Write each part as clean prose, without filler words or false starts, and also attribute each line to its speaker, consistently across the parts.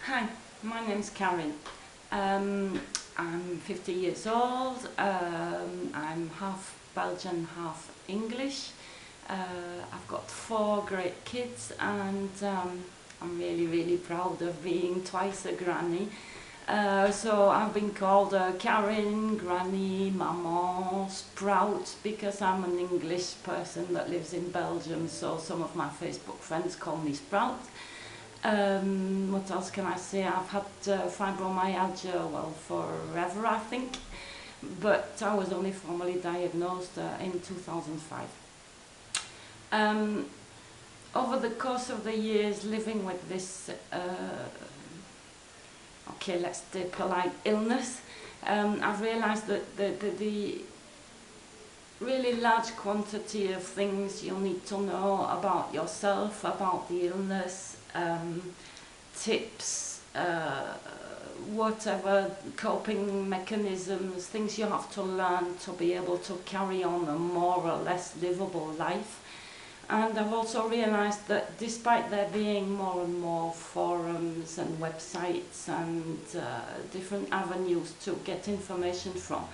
Speaker 1: Hi, my name's Karen. I'm 50 years old. I'm half Belgian, half English. I've got 4 great kids, and I'm really proud of being twice a granny. So I've been called Karen, Granny, Maman, Sprout, because I'm an English person that lives in Belgium, so some of my Facebook friends call me Sprout. What else can I say? I've had fibromyalgia, well, forever, I think, but I was only formally diagnosed in 2005. Over the course of the years living with this, okay, let's say polite illness, I've realised that the really large quantity of things you need to know about yourself, about the illness, tips, whatever coping mechanisms, things you have to learn to be able to carry on a more or less livable life. And I've also realised that despite there being more and more forums and websites and different avenues to get information from,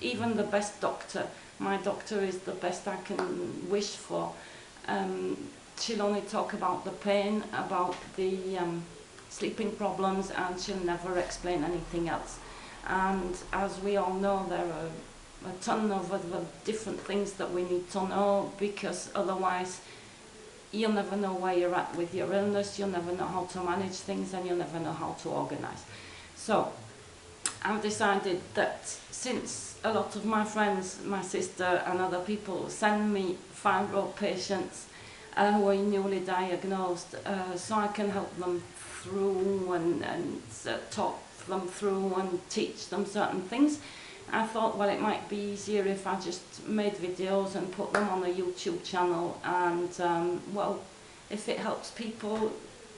Speaker 1: even the best doctor, my doctor is the best I can wish for, she'll only talk about the pain, about the sleeping problems, and she'll never explain anything else. And as we all know, there are a ton of other different things that we need to know, because otherwise you'll never know where you're at with your illness, you'll never know how to manage things, and you'll never know how to organise. So I've decided that since a lot of my friends, my sister and other people send me fibro patients who are newly diagnosed, so I can help them through and talk them through and teach them certain things, I thought, well, it might be easier if I just made videos and put them on a YouTube channel, and well, if it helps people,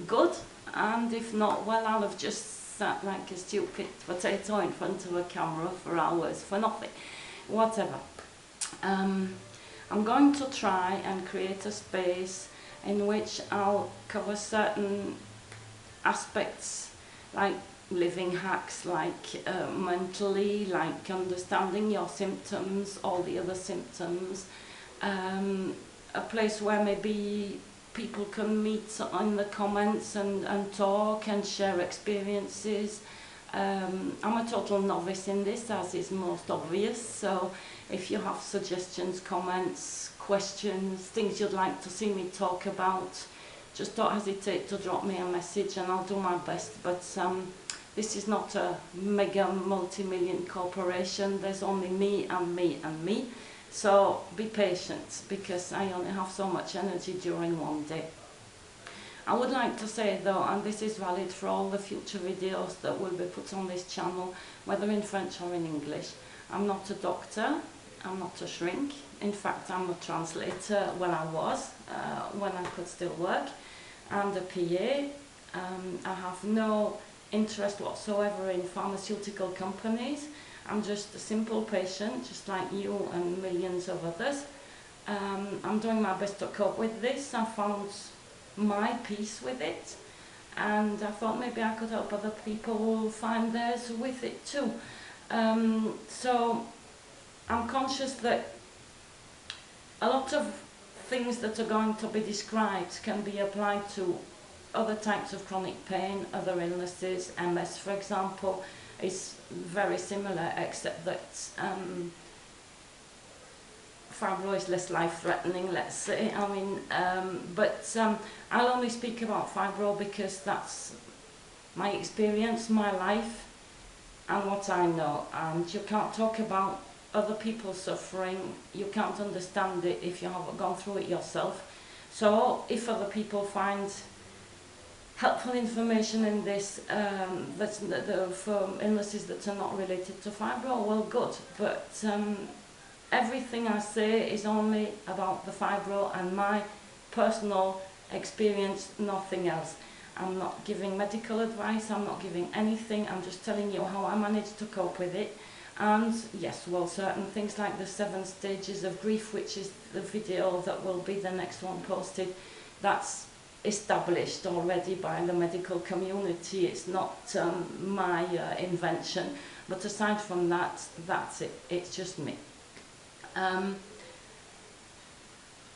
Speaker 1: good, and if not, well, I'll have just sat like a stupid potato in front of a camera for hours for nothing, whatever. I'm going to try and create a space in which I'll cover certain aspects, like living hacks, like mentally, like understanding your symptoms, all the other symptoms, a place where maybe people can meet in the comments and talk and share experiences. I'm a total novice in this, as is most obvious, so if you have suggestions, comments, questions, things you'd like to see me talk about, just don't hesitate to drop me a message and I'll do my best. But this is not a mega multi-million corporation, there's only me and me and me, so be patient, because I only have so much energy during one day. I would like to say though, and this is valid for all the future videos that will be put on this channel, whether in French or in English, I'm not a doctor, I'm not a shrink. In fact, I'm a translator. Well, I was, when I could still work, and a PA. I have no interest whatsoever in pharmaceutical companies. I'm just a simple patient, just like you and millions of others. I'm doing my best to cope with this. I found my peace with it, and I thought maybe I could help other people find theirs with it too. So I'm conscious that a lot of things that are going to be described can be applied to other types of chronic pain, other illnesses. MS, for example, is very similar, except that fibro is less life-threatening, let's say. I mean, I'll only speak about fibro because that's my experience, my life, and what I know. And you can't talk about other people's suffering, you can't understand it if you haven't gone through it yourself. So if other people find helpful information in this for illnesses that are not related to fibro, well, good. But everything I say is only about the fibro and my personal experience, nothing else. I'm not giving medical advice, I'm not giving anything, I'm just telling you how I managed to cope with it. And yes, well, certain things like the 7 stages of grief, which is the video that will be the next one posted, that's established already by the medical community. It's not my invention, but aside from that, that's it. It's just me.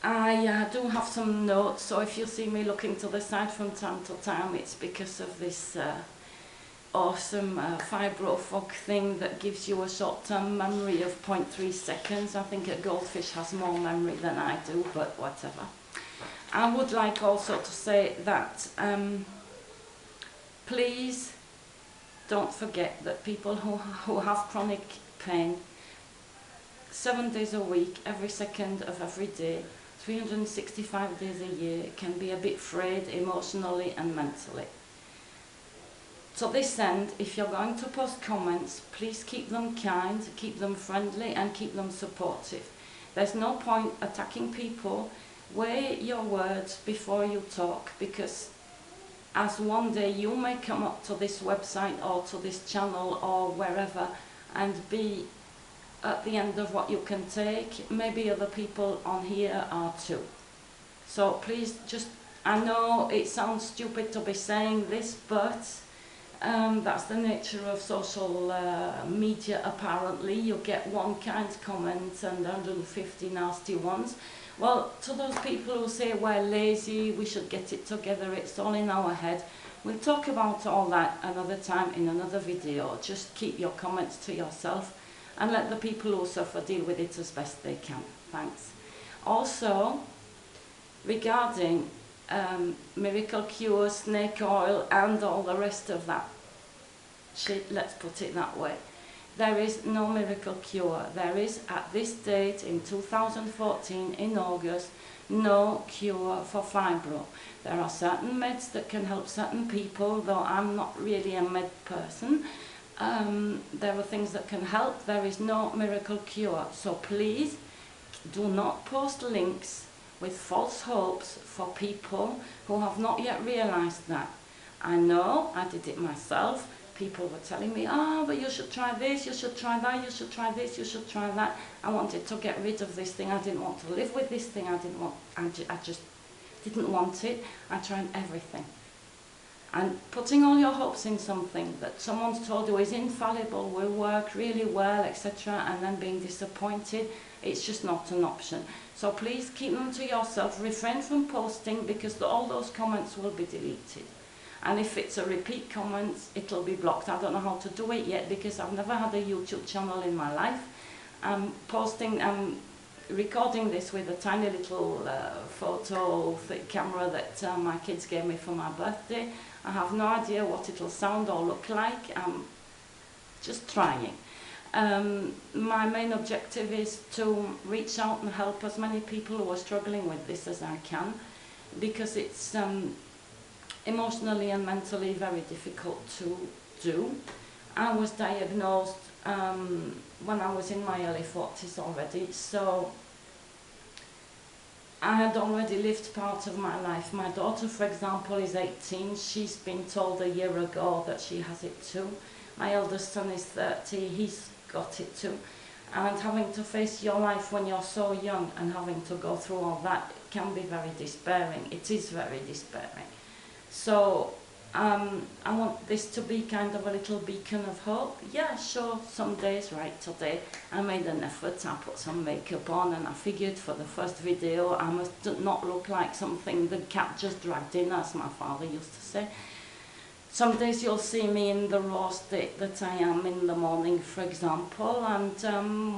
Speaker 1: I do have some notes, so if you see me looking to the side from time to time, it's because of this awesome Fibro fog thing that gives you a short-term memory of 0.3 seconds. I think a goldfish has more memory than I do, but whatever. I would like also to say that please don't forget that people who have chronic pain, 7 days a week, every second of every day, 365 days a year, can be a bit frayed emotionally and mentally. To this end, if you're going to post comments, please keep them kind, keep them friendly, and keep them supportive. There's no point attacking people. Weigh your words before you talk, because as one day you may come up to this website or to this channel or wherever and be at the end of what you can take. Maybe other people on here are too. So please just, I know it sounds stupid to be saying this, but that's the nature of social media apparently. You get one kind comment and 150 nasty ones. Well, to those people who say we're lazy, we should get it together, it's all in our head, we'll talk about all that another time in another video. Just keep your comments to yourself and let the people who suffer deal with it as best they can. Thanks. Also, regarding miracle cure, snake oil and all the rest of that shit, let's put it that way. There is no miracle cure. There is, at this date in 2014, in August, no cure for fibro. There are certain meds that can help certain people, though I'm not really a med person. There are things that can help. There is no miracle cure. So please do not post links with false hopes for people who have not yet realized that. I know, I did it myself. People were telling me, but you should try this, you should try that, you should try this, you should try that. I wanted to get rid of this thing. I didn't want to live with this thing. I just didn't want it. I tried everything. And putting all your hopes in something that someone's told you is infallible, will work really well, etc., and then being disappointed, it's just not an option. So please keep them to yourself. Refrain from posting, because all those comments will be deleted. And if it's a repeat comment, it'll be blocked. I don't know how to do it yet, because I've never had a YouTube channel in my life. I'm recording this with a tiny little photo camera that my kids gave me for my birthday. I have no idea what it'll sound or look like. I'm just trying. My main objective is to reach out and help as many people who are struggling with this as I can, because it's emotionally and mentally very difficult to do. I was diagnosed when I was in my early 40s already, so I had already lived part of my life. My daughter, for example, is 18. She's been told a year ago that she has it too. My eldest son is 30. He's got it too. And having to face your life when you're so young and having to go through all that can be very despairing. It is very despairing. So I want this to be kind of a little beacon of hope. Yeah, sure, some days, right, today I made an effort. I put some makeup on, and I figured for the first video I must not look like something the cat just dragged in, as my father used to say. Some days you'll see me in the raw state that I am in the morning, for example, and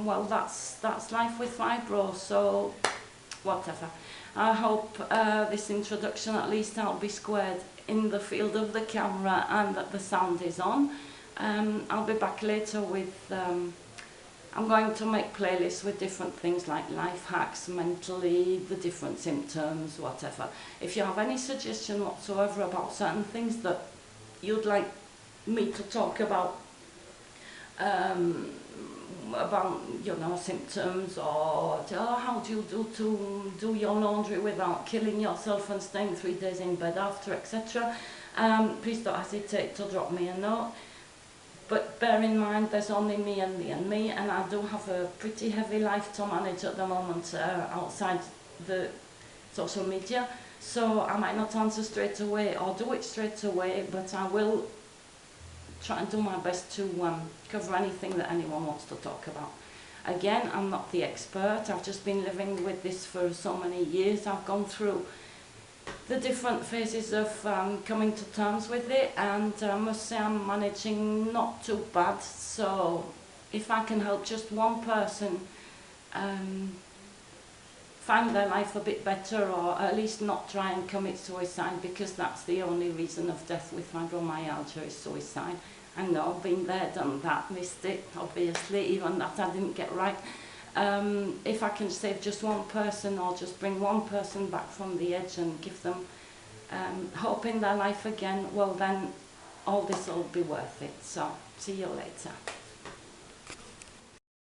Speaker 1: well, that's life with fibro, so whatever. I hope this introduction, at least I'll be squared in the field of the camera and that the sound is on. I'll be back later with, I'm going to make playlists with different things like life hacks, mentally, the different symptoms, whatever. If you have any suggestion whatsoever about certain things that you'd like me to talk about, you know, symptoms, or how do you do your laundry without killing yourself and staying 3 days in bed after, etc. Please don't hesitate to drop me a note. But bear in mind, there's only me and me and me, and I do have a pretty heavy life to manage at the moment outside the social media. So I might not answer straight away or do it straight away, but I will try and do my best to cover anything that anyone wants to talk about. Again, I'm not the expert. I've just been living with this for so many years. I've gone through the different phases of coming to terms with it, and I must say I'm managing not too bad. So if I can help just one person find their life a bit better, or at least not try and commit suicide, because that's the only reason of death with fibromyalgia is suicide. I know, been there, done that, missed it, obviously, even that I didn't get right. If I can save just one person, or just bring one person back from the edge and give them hope in their life again, well then all this will be worth it. So see you later.